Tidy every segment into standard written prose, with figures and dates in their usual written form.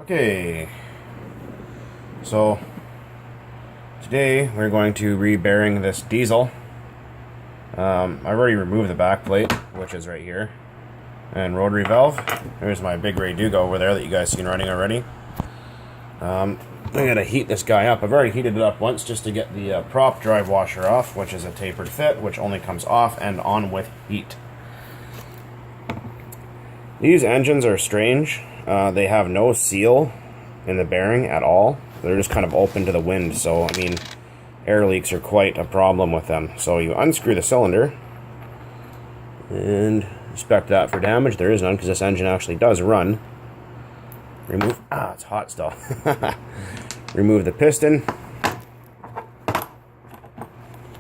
Okay, so today we're going to re-bearing this diesel. I've already removed the back plate, which is right here, and rotary valve. There's my big Rayduga over there that you guys seen running already. I gotta heat this guy up. I've already heated it up once just to get the prop drive washer off, which is a tapered fit, which only comes off and on with heat. These engines are strange. They have no seal in the bearing at all. They're just kind of open to the wind, so I mean, air leaks are quite a problem with them. So you unscrew the cylinder and inspect that for damage. There is none because this engine actually does run. Remove, it's hot still. Remove the piston.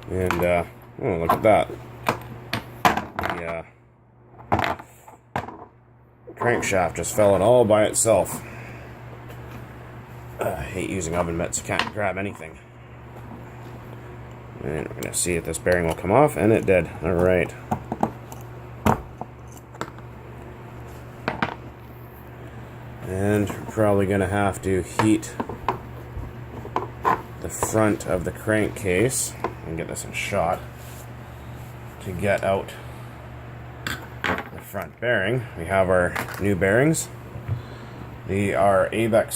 And, oh, look at that. The crankshaft just fell in all by itself. I hate using oven mitts. You can't grab anything. And we're going to see if this bearing will come off, and it did. Alright. And we're probably going to have to heat the front of the crankcase and get this in shot to get out the front bearing. We have our new bearings. They are ABEC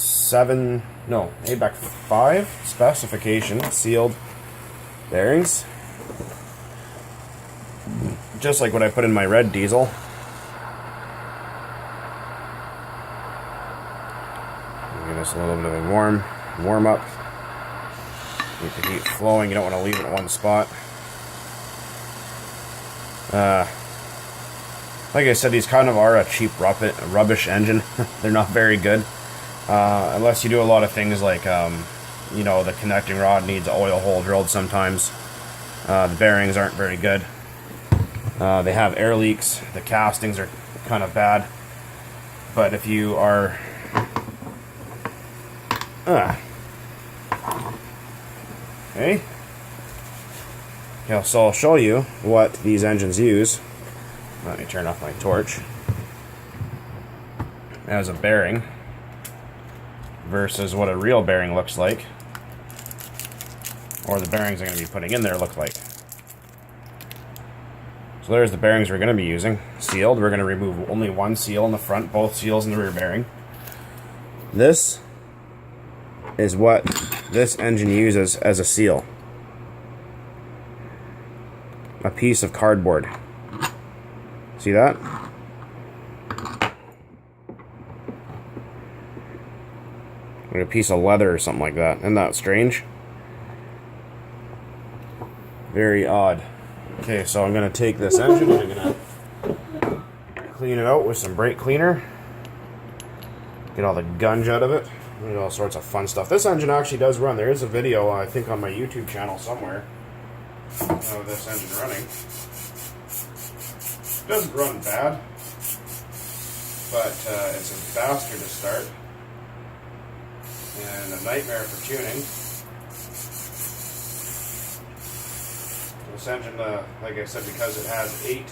5 specification sealed bearings. Just like what I put in my red diesel. Give us a little bit of a warm up. Keep the heat flowing. You don't want to leave it in one spot. Like I said, these kind of are a cheap rubbish engine. They're not very good. Unless you do a lot of things like, you know, the connecting rod needs an oil hole drilled sometimes. The bearings aren't very good. They have air leaks. The castings are kind of bad. But if you are... Okay. Yeah, so I'll show you what these engines use. Let me turn off my torch. As a bearing versus what a real bearing looks like, or the bearings I'm going to be putting in there look like. So there's the bearings we're going to be using. Sealed. We're going to remove only one seal in the front, both seals in the rear bearing. This is what this engine uses as a seal. A piece of cardboard. See that? Like a piece of leather or something like that. Isn't that strange? Very odd. Okay, so I'm going to take this engine and I'm going to clean it out with some brake cleaner. Get all the gunge out of it. And all sorts of fun stuff. This engine actually does run. There is a video, I think, on my YouTube channel somewhere of this engine running. It doesn't run bad, but it's a bastard to start and a nightmare for tuning. This engine, like I said, because it has eight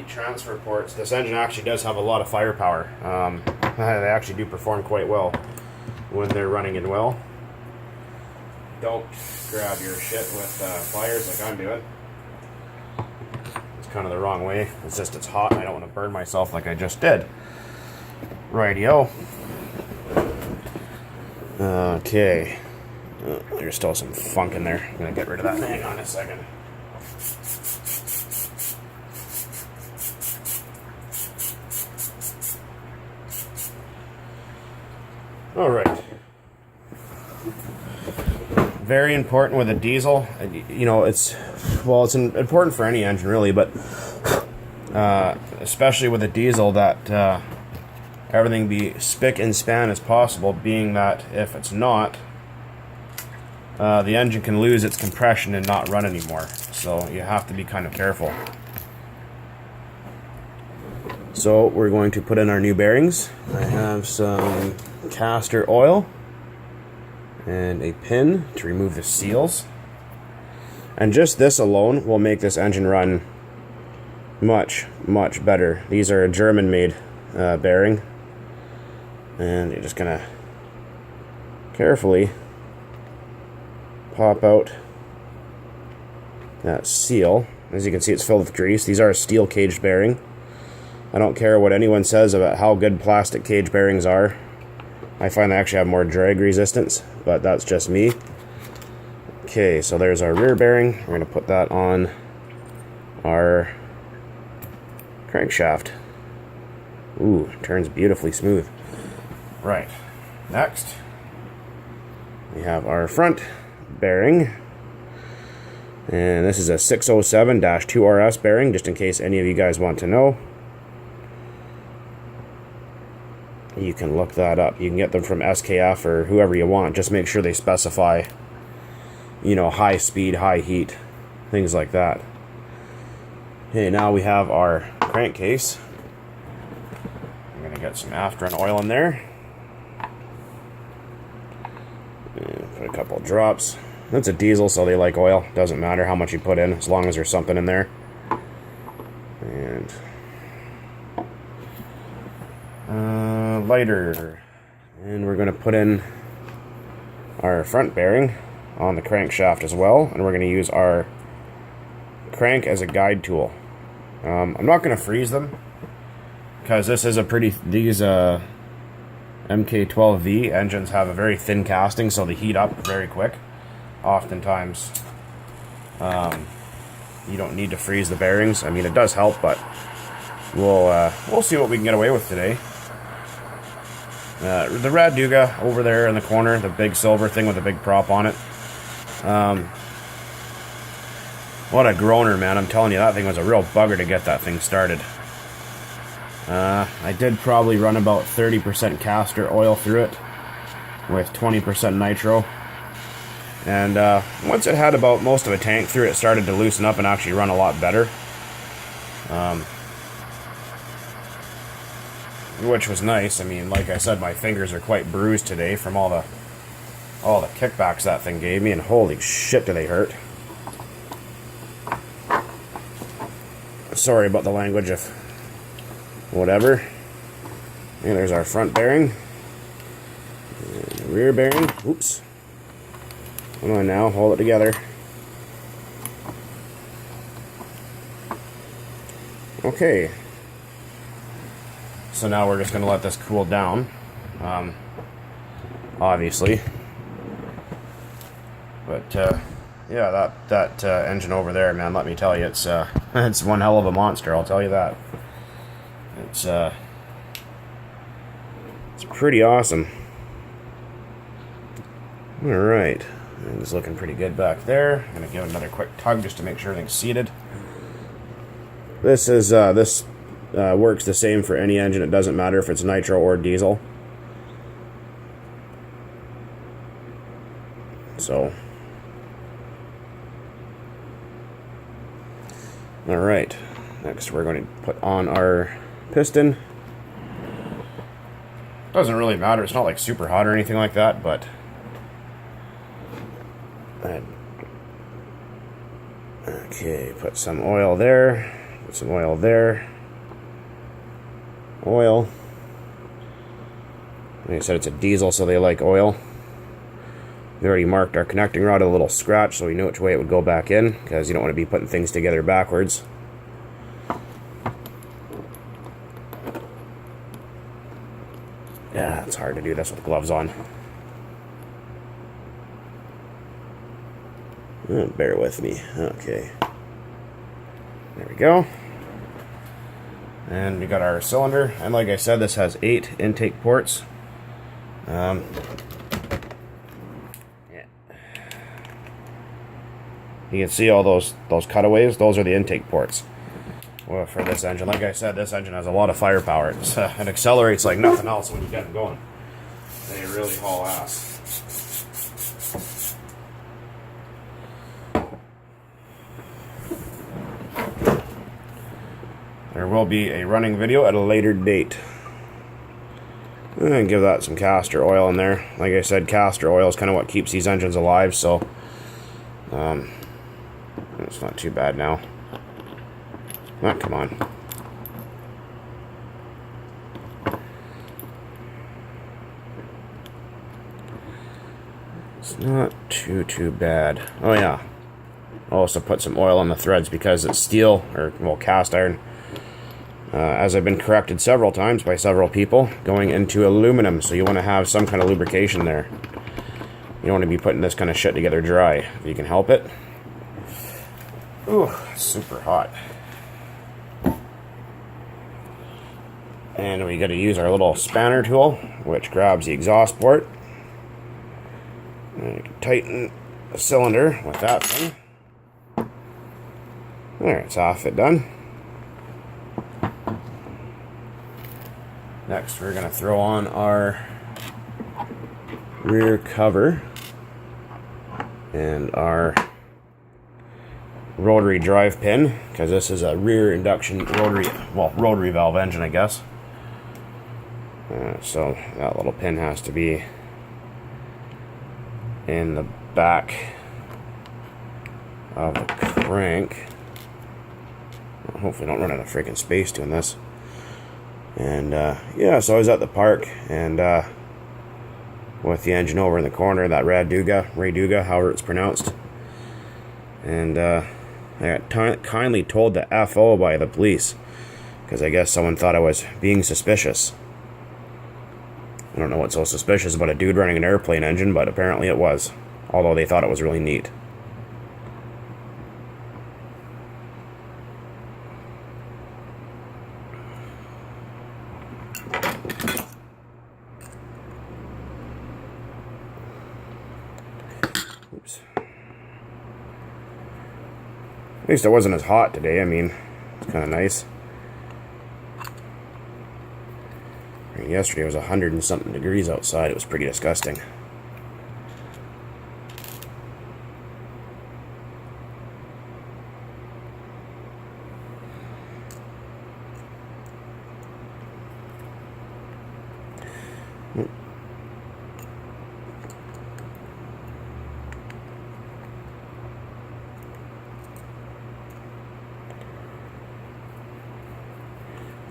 transfer ports, this engine actually does have a lot of firepower. They actually do perform quite well when they're running in well. Don't grab your shit with pliers like I'm doing. It's kind of the wrong way. It's just it's hot and I don't want to burn myself like I just did. Rightio. Okay. There's still some funk in there. I'm going to get rid of that. Hang on a second. Alright. Very important with a diesel. You know, it's important for any engine really, but especially with a diesel, that everything be spick and span as possible, being that if it's not, the engine can lose its compression and not run anymore. So you have to be kind of careful. So we're going to put in our new bearings. I have some castor oil and a pin to remove the seals. And just this alone will make this engine run much, much better. These are a German-made bearing. And you're just gonna carefully pop out that seal. As you can see, it's filled with grease. These are a steel cage bearing. I don't care what anyone says about how good plastic cage bearings are. I find they actually have more drag resistance, but that's just me. Okay, so there's our rear bearing. We're going to put that on our crankshaft. Ooh, turns beautifully smooth. Right, next we have our front bearing. And this is a 607-2RS bearing, just in case any of you guys want to know. You can look that up. You can get them from SKF or whoever you want. Just make sure they specify, you know, high speed, high heat, things like that. Okay, now we have our crankcase. I'm going to get some after-run oil in there. And put a couple drops. It's a diesel, so they like oil. Doesn't matter how much you put in, as long as there's something in there. And lighter. And we're going to put in our front bearing on the crankshaft as well. And we're going to use our crank as a guide tool. I'm not going to freeze them, because this is a pretty... These MK12V engines have a very thin casting, so they heat up very quick. Oftentimes, you don't need to freeze the bearings. I mean, it does help, but we'll see what we can get away with today. The Raduga over there in the corner, the big silver thing with a big prop on it. What a groaner, man! I'm telling you, that thing was a real bugger to get that thing started. I did probably run about 30% castor oil through it with 20% nitro. And once it had about most of a tank through, it started to loosen up and actually run a lot better. Which was nice. I mean, like I said, my fingers are quite bruised today from all the kickbacks that thing gave me, and holy shit do they hurt. Sorry about the language, if whatever. And there's our front bearing. And rear bearing. Oops. Come on now, hold it together. Okay. So now we're just going to let this cool down. Obviously. But, yeah, that engine over there, man, let me tell you, it's one hell of a monster, I'll tell you that. It's pretty awesome. Alright. It's looking pretty good back there. I'm going to give it another quick tug just to make sure everything's seated. This works the same for any engine. It doesn't matter if it's nitro or diesel. So, alright. Next we're going to put on our piston. Doesn't really matter. It's not like super hot or anything like that, but okay, put some oil there, put some oil there, oil. Like I said, it's a diesel, so they like oil. We already marked our connecting rod a little scratch, so we know which way it would go back in, because you don't want to be putting things together backwards. Yeah, it's hard to do this with gloves on. Bear with me. Okay. There we go. And we got our cylinder. And like I said, this has 8 intake ports. Yeah. You can see all those cutaways. Those are the intake ports. Well, for this engine, like I said, this engine has a lot of firepower. It accelerates like nothing else when you get it going. They really haul ass. There will be a running video at a later date. And give that some castor oil in there. Like I said, castor oil is kind of what keeps these engines alive, so it's not too bad now. Oh, come on. It's not too bad. Oh yeah. I'll also put some oil on the threads because it's steel, or, well, cast iron. As I've been corrected several times by several people, going into aluminum, so you want to have some kind of lubrication there. You don't want to be putting this kind of shit together dry, if you can help it. Ooh, it's super hot. And we got to use our little spanner tool, which grabs the exhaust port. And you can tighten the cylinder with that thing. There, it's half it done. Next, we're going to throw on our rear cover and our rotary drive pin, because this is a rear induction rotary valve engine, I guess. So that little pin has to be in the back of the crank. Hopefully I don't run out of freaking space doing this. And yeah, so I was at the park, and with the engine over in the corner, that Ray Duga, however it's pronounced. And I got kindly told to FO by the police, because I guess someone thought I was being suspicious. I don't know what's so suspicious about a dude running an airplane engine, but apparently it was. Although they thought it was really neat. Oops. At least it wasn't as hot today. I mean, it's kind of nice. Yesterday it was 100 and something degrees outside. It was pretty disgusting.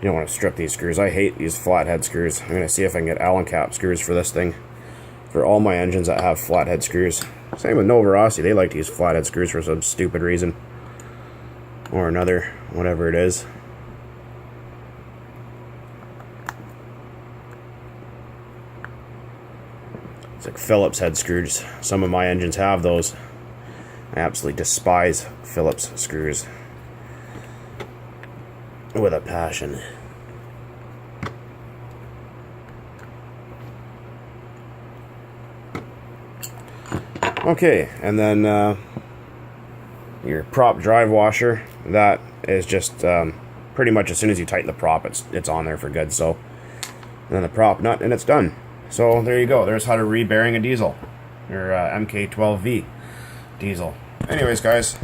You don't want to strip these screws. I hate these flathead screws. I'm going to see if I can get Allen cap screws for this thing. For all my engines that have flathead screws. Same with Nova Rossi. They like to use flathead screws for some stupid reason. Or another. Whatever it is. It's like Phillips head screws. Some of my engines have those. I absolutely despise Phillips screws. With a passion. Okay, and then your prop drive washer, that is just pretty much as soon as you tighten the prop, it's on there for good. So, and then the prop nut, and it's done. So there you go. There's how to re-bearing a diesel, your MK12V Diesel. Anyways, guys,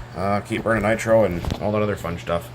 keep burning nitro and all that other fun stuff.